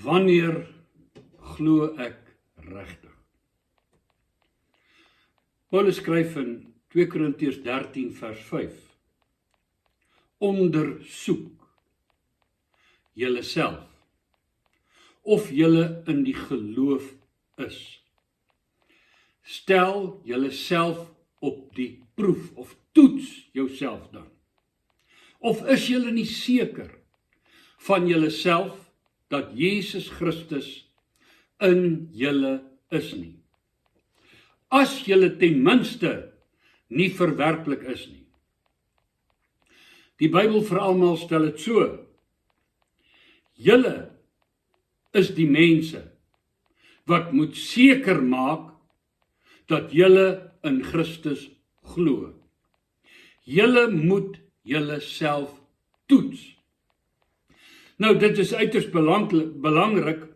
Wanneer glo ek regtig? Paulus skryf in 2 Korintiërs 13 vers 5. Ondersoek julleself of julle in die geloof is. Stel julleself op die proef of toets jouself dan. Of is julle nie seker van julleself dat Jesus Christus in julle is nie? As julle ten minste nie verwerplik is nie. Die Bybel vir almal stel dit so. Julle is die mense wat moet seker maak dat julle in Christus glo. Julle moet julleself toets. Nou, dit is uiters belangrik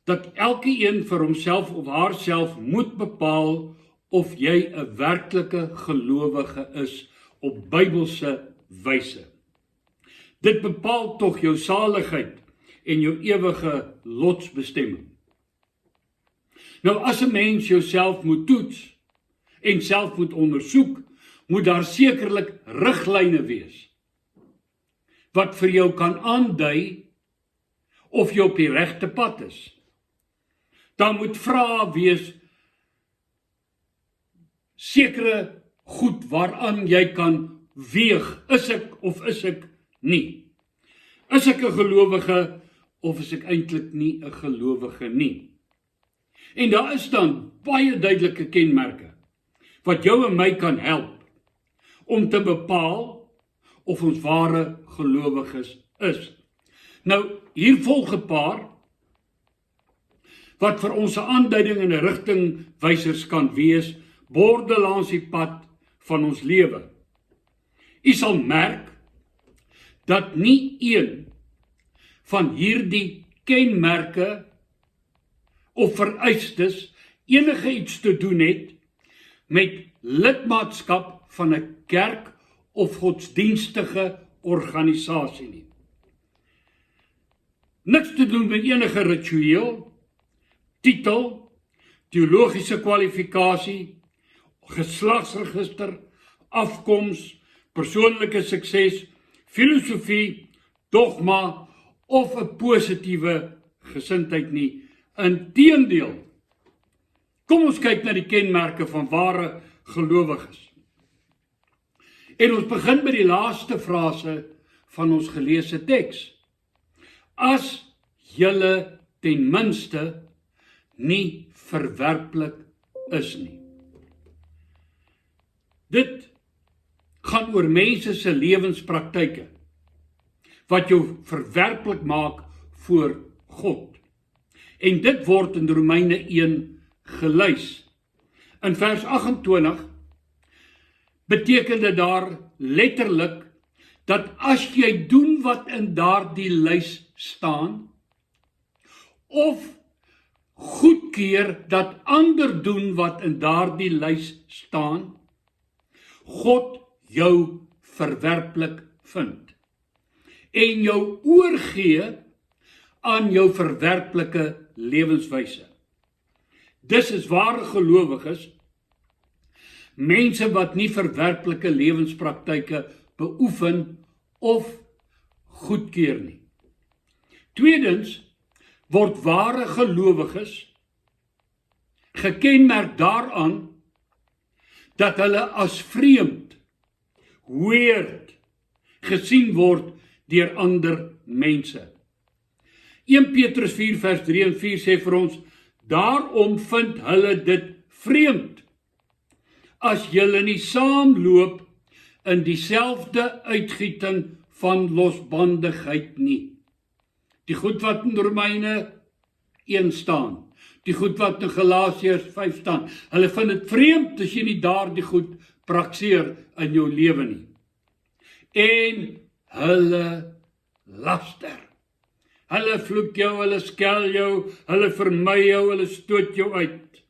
dat elkeen vir homself of haarself moet bepaal of jy 'n werklike gelowige is op Bybelse wyse. Dit bepaal tog jou saligheid en jou ewige lotsbestemming. Nou, as 'n mens jouself moet toets en self moet ondersoek, moet daar sekerlik riglyne wees wat vir jou kan aandui of jy op die regte pad is. Daar moet vrae wees, sekere goed waaraan jy kan weeg, is ek of is ek nie? Is ek 'n gelowige of is ek eintlik nie 'n gelowige nie? En daar is dan baie duidelike kenmerke wat jou en my kan help om te bepaal of ons ware gelowiges is. Nou, hier volg 'n paar wat vir ons 'n aanduiding en 'n rigtingwysers kan wees, borde langs die pad van ons lewe. U sal merk dat nie een van hierdie kenmerke of vereistes enige iets te doen het met lidmaatskap van 'n kerk of godsdienstige organisasie nie. Niks te doen met enige ritueel, titel, teologiese kwalifikasie, geslagsregister, afkoms, persoonlike sukses, filosofie, dogma of 'n positiewe gesindheid nie. Inteendeel, kom ons kyk na die kenmerke van ware gelowiges. En ons begin by die laaste frase van ons geleesde teks. As julle ten minste nie verwerplik is nie. Dit gaan oor mense se lewenspraktyke wat jou verwerplik maak voor God. En dit word in Romeine 1 gelys. In vers 28 beteken dit daar letterlik dat as jy doen wat in daardie lys staan, of goedkeur dat ander doen wat in daardie lys staan, God jou verwerplik vind en jou oorgee aan jou verwerplike lewenswyse. Dis is ware gelowiges, mense wat nie verwerplike lewenspraktyke beoefen of goedkeur nie. Tweedens word ware gelowiges gekenmerk daaraan dat hulle as vreemd, weird, gesien word deur ander mense. 1 Petrus 4 vers 3 en 4 sê vir ons, daarom vind hulle dit vreemd, as julle nie saamloop in dieselfde uitgieting van losbandigheid nie. Die goed wat in Romeine 1 staan, die goed wat in Galasiërs 5 staan, hulle vind dit vreemd as jy nie daardie goed praktiseer in jou lewe nie. En hulle laster. Hulle vloek jou, hulle skel jou, hulle vermy jou, hulle stoot jou uit.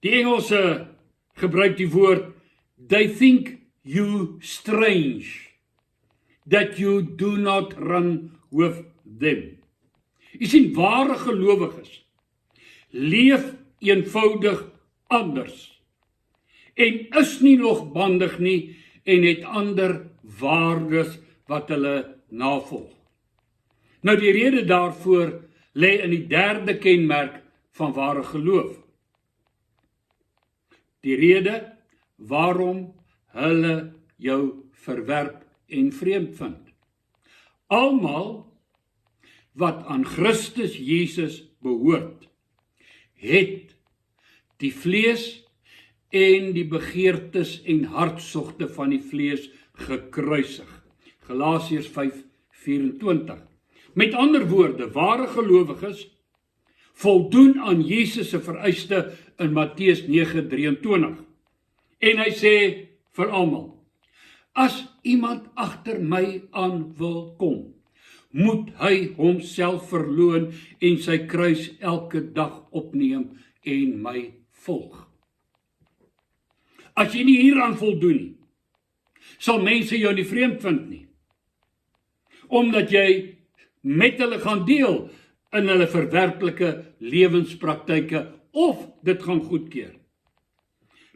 Die Engelse gebruik die woord, they think you strange, that you do not run with them. U sien, ware gelowiges leef eenvoudig anders en is nie losbandig nie en het ander waardes wat hulle navolg. Nou die rede daarvoor lê in die derde kenmerk van ware geloof. Die rede waarom hulle jou verwerp en vreemd vind. Almal wat aan Christus Jesus behoort, het die vlees en die begeertes en hartsogte van die vlees gekruisig. Galasiërs 5:24. Met ander woorde, ware gelowiges voldoen aan Jesus se vereiste in Matteus 9:23. En hy sê vir almal: as iemand agter my aan wil kom, moet hy homself verloon en sy kruis elke dag opneem en my volg. As jy nie hieraan voldoen nie, sal mense jou nie vreemd vind nie, omdat jy met hulle gaan deel in hulle verwerplike lewenspraktyke of dit gaan goedkeur.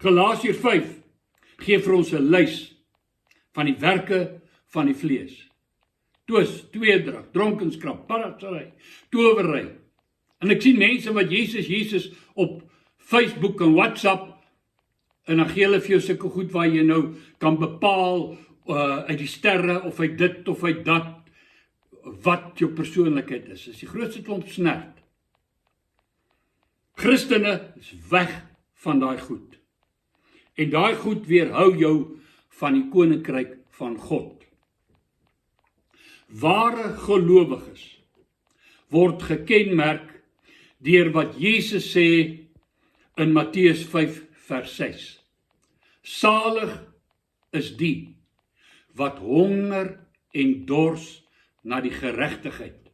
Galasiërs 5 gee vir ons 'n lys van die werke van die vlees. Twis, tweedrag, dronkenskap, parassery, towery. En ek sien mense wat Jesus op Facebook en WhatsApp, en dan gee hulle vir jou sulke goed waar jy nou kan bepaal uit die sterre of uit dit of uit dat wat jou persoonlikheid is. Dis die grootste klomp snert. Christene is weg van daai goed. En daai goed weerhou jou van die koninkryk van God. Ware gelowiges word gekenmerk deur wat Jesus sê in Matteus 5 vers 6. Salig is die wat honger en dors na die geregtigheid,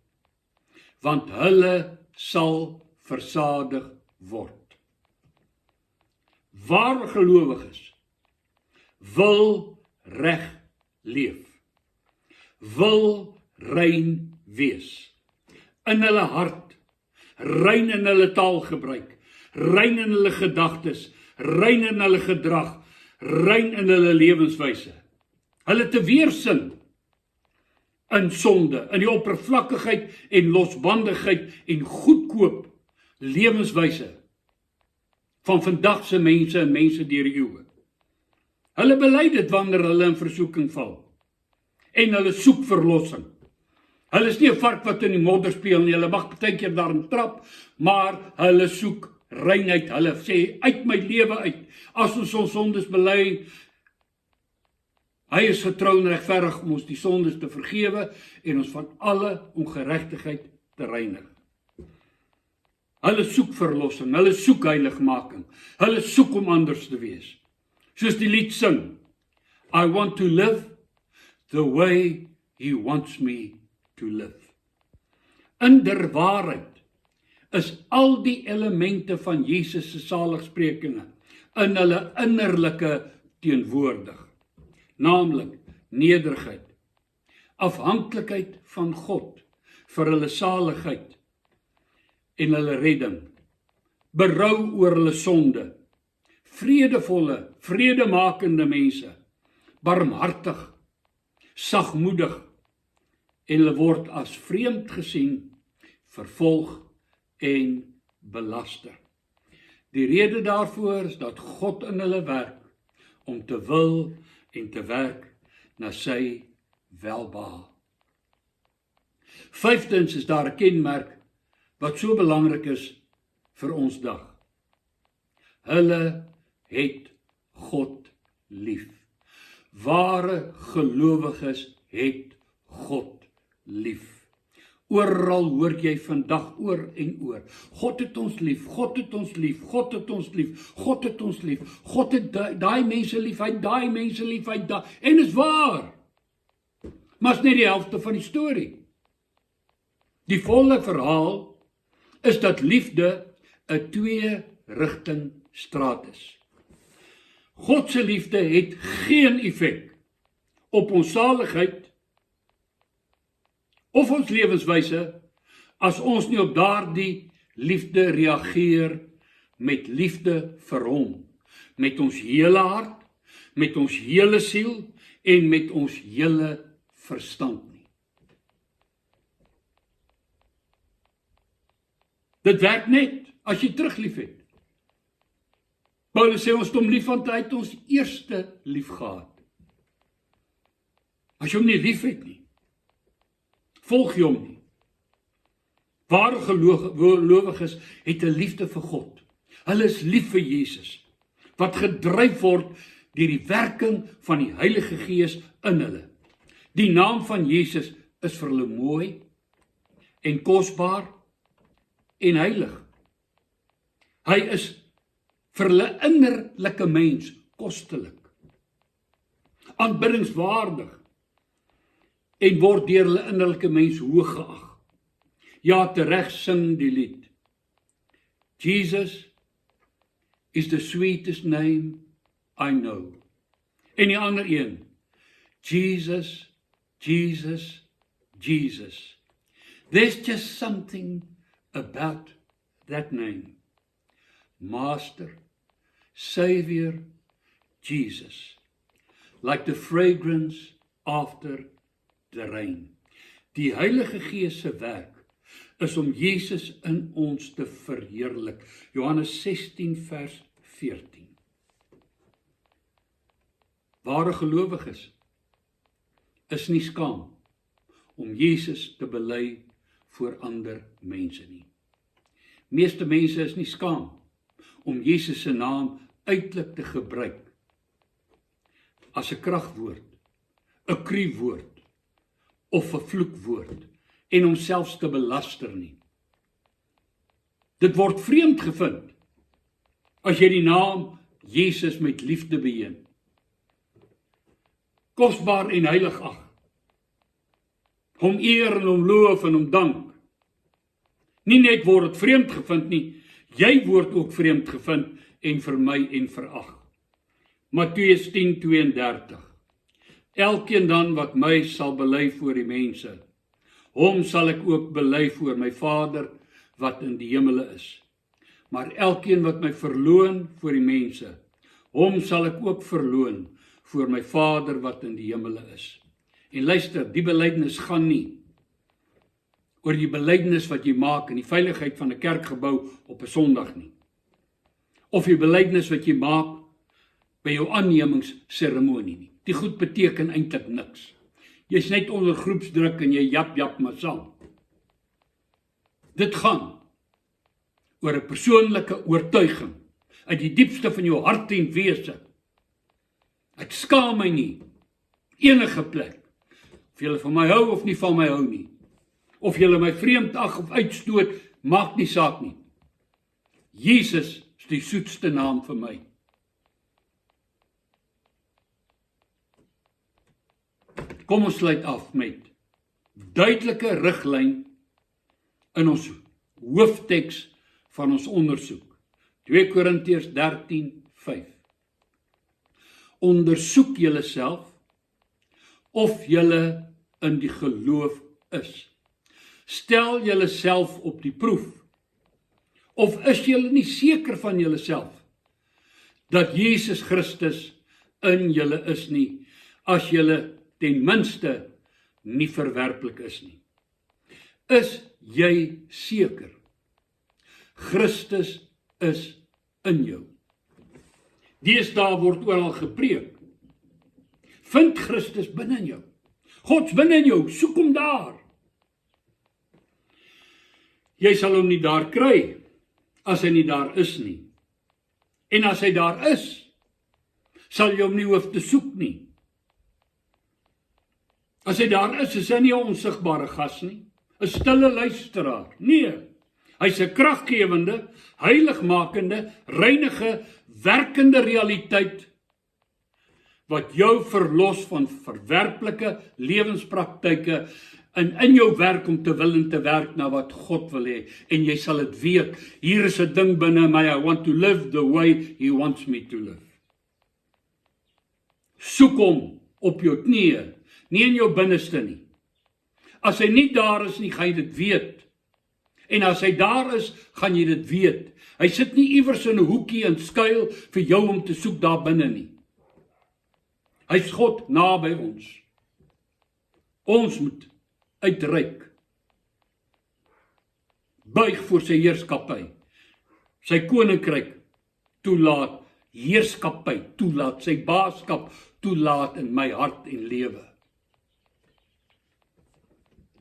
want hulle sal versadig word. Ware gelowiges wil reg leef, wil rein wees, in hulle hart, rein in hulle taalgebruik, rein in hulle gedagtes, rein in hulle gedrag, rein in hulle lewenswyse. Hulle te weersin in sonde, in die oppervlakkigheid en losbandigheid en goedkoop lewenswyse van vandag se mense en mense deur die eeue. Hulle bely dit wanneer hulle in versoeking val en hulle soek verlossing. Hulle is nie 'n vark wat in die modder speel nie, hulle mag baie keer daarin trap, maar hulle soek reinheid. Hulle sê uit my lewe uit, as ons sondes bely, hy is getrou en regverdig om ons die sondes te vergewe en ons van alle ongeregtigheid te reinig. Hulle soek verlossing, hulle soek heiligmaking, hulle soek om anders te wees. Soos die lied sing, I want to live the way he wants me to live. Inderwaarheid is al die elemente van Jesus se saligsprekinge in hulle innerlike teenwoordig. Naamlik nederigheid, afhanklikheid van God vir hulle saligheid en hulle redding, berou oor hulle sonde, vredevolle, vredemakende mense, barmhartig, sagmoedig, en hulle word as vreemd gesien, vervolg en belaster. Die rede daarvoor is dat God in hulle werk om te wil en te werk na sy welbehae. Vyftens is daar 'n kenmerk wat so belangrik is vir ons dag. Hulle het God lief. Ware gelowiges het God lief. Oral hoor jy vandag oor en oor. God het ons lief, God het ons lief, God het ons lief, God het ons lief, God het daai mense lief, hy daai mense lief, hy daai, en is waar. Maar is net die helfte van die storie. Die volle verhaal is dat liefde 'n twee-rigting straat is. God se liefde het geen effek op ons saligheid of ons lewenswyse as ons nie op daardie liefde reageer met liefde vir hom, met ons hele hart, met ons hele siel en met ons hele verstand nie. Dit werk net as jy teruglief het. Paulus sê ons het hom lief want hy het ons eerste lief gehad. As jy hom nie lief het nie, volg jy hom nie. Ware gelowiges het 'n liefde vir God. Hulle is lief vir Jesus, wat gedryf word deur die werking van die Heilige Gees in hulle. Die naam van Jesus is vir hulle mooi en kosbaar en heilig. Hy is vir hulle innerlike mens kostelik, aanbiddingswaardig en word deur hulle innerlike mens hoog geag. Ja, tereg sing die lied. Jesus is the sweetest name I know. En die ander een, Jesus, Jesus, Jesus. There's just something about that name. Master, Savior, Jesus. Like the fragrance after the rain. Die Heilige Gees se werk is om Jesus in ons te verheerlik. Johannes 16 vers 14. Ware gelowiges is nie skaam om Jesus te bely voor ander mense nie. Meeste mense is nie skaam om Jesus se naam uitelik te gebruik as 'n kragwoord, 'n kruiwoord of 'n vloekwoord en homself te belaster nie. Dit word vreemd gevind as jy die naam Jesus met liefde beheer, kosbaar en heilig ag, hom eer en hom loof en hom dank. Nie net word dit vreemd gevind nie, jy word ook vreemd gevind en vermy en verag. Matteus 10:32. Elkeen dan wat my sal bely voor die mense, hom sal ek ook bely voor my Vader wat in die hemele is. Maar elkeen wat my verloon voor die mense, hom sal ek ook verloon voor my Vader wat in die hemele is. En luister, die belydenis gaan nie oor die belydenis wat jy maak in die veiligheid van 'n kerkgebou op 'n Sondag nie. Of die belydenis wat jy maak by jou aannemingsseremonie nie. Die goed beteken eintlik niks. Jy's net onder groepsdruk en jy jap maar saam. Dit gaan oor 'n persoonlike oortuiging uit die diepste van jou hart en wese. Ek skaam my nie enige plek of julle van my hou of nie van my hou nie. Of julle my vreemd ag of uitstoot, maak nie saak nie. Jesus is die soetste naam vir my. Kom ons sluit af met duidelike riglyn in ons hoofteks van ons ondersoek. 2 Korintiërs 13:5. Ondersoek julleself of julle in die geloof is. Stel julleself op die proef. Of is julle nie seker van julleself dat Jesus Christus in julle is nie, as julle ten minste nie verwerplik is nie? Is jy seker? Christus is in jou. Deesdae word oral gepreek. Vind Christus binne in jou. God's binne in jou, soek hom daar. Jy sal hom nie daar kry as hy nie daar is nie. En as hy daar is, sal jy hom nie hoef te soek nie. As hy daar is hy nie 'n onsigbare gas nie, 'n stille luisteraar. Nee, hy's 'n kraggewende, heiligmakende, reinige, werkende realiteit wat jou verlos van verwerplike lewenspraktyke en in jou werk om te wil en te werk na wat God wil hê. En jy sal dit weet, hier is 'n ding binne my, I want to live the way he wants me to live. Soek hom op jou knieë, nie in jou binneste nie. As hy nie daar is nie, gaan jy dit weet. En as hy daar is, gaan jy dit weet. Hy sit nie iewers in 'n hoekie en skuil vir jou om te soek daar binne nie. Hy's God naby ons. Ons moet uitreik. Buig voor sy heerskappy. Sy koninkryk toelaat, heerskappy toelaat, sy baaskap toelaat in my hart en lewe.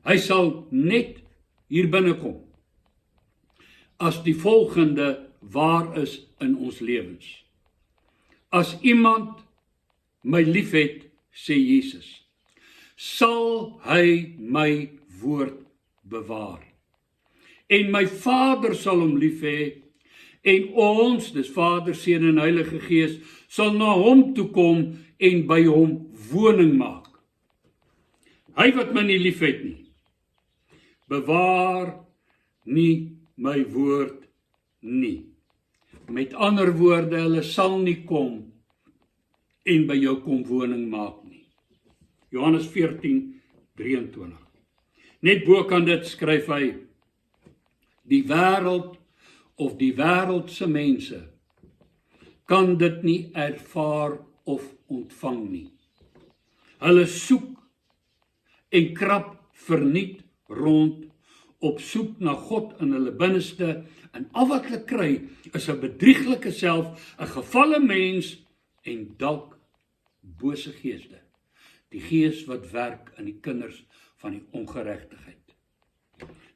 Hy sal net hier binnekom as die volgende waar is in ons lewens. As iemand my liefhet, sê Jesus, sal hy my woord bewaar. En my Vader sal hom lief hê, en ons, dis Vader, Seun en Heilige Gees, sal na hom toe kom en by hom woning maak. Hy wat my nie lief het nie, bewaar nie my woord nie. Met ander woorde, hulle sal nie kom en by jou kom woning maak nie. Johannes 14:23. Net bo kan dit skryf hy, die wêreld of die wêreldse mense kan dit nie ervaar of ontvang nie. Hulle soek en krap verniet rond op soek na God in hulle binneste, en al wat hulle kry is 'n bedrieglike self, 'n gefalle mens en dalk bose geeste. Die gees wat werk in die kinders van die ongeregtigheid.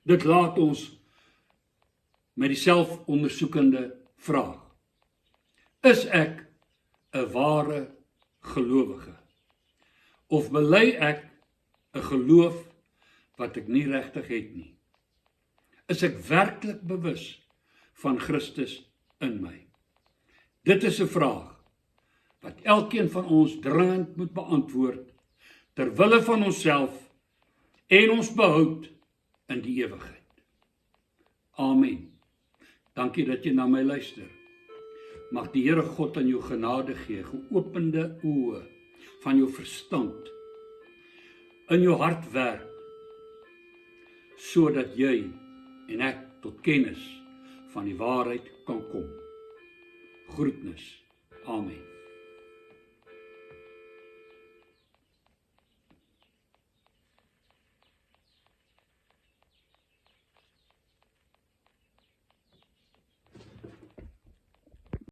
Dit laat ons met die selfondersoekende vraag: is ek 'n ware gelowige? Of bely ek 'n geloof wat ek nie regtig het nie? Is ek werklik bewus van Christus in my? Dit is 'n vraag wat elkeen van ons dringend moet beantwoord, ter wille van onsself en ons behoud in die ewigheid. Amen. Dankie dat jy na my luister. Mag die Here God aan jou genade gee, geopende oë van jou verstand, in jou hart werk, sodat jy en ek tot kennis van die waarheid kan kom. Groetnis. Amen.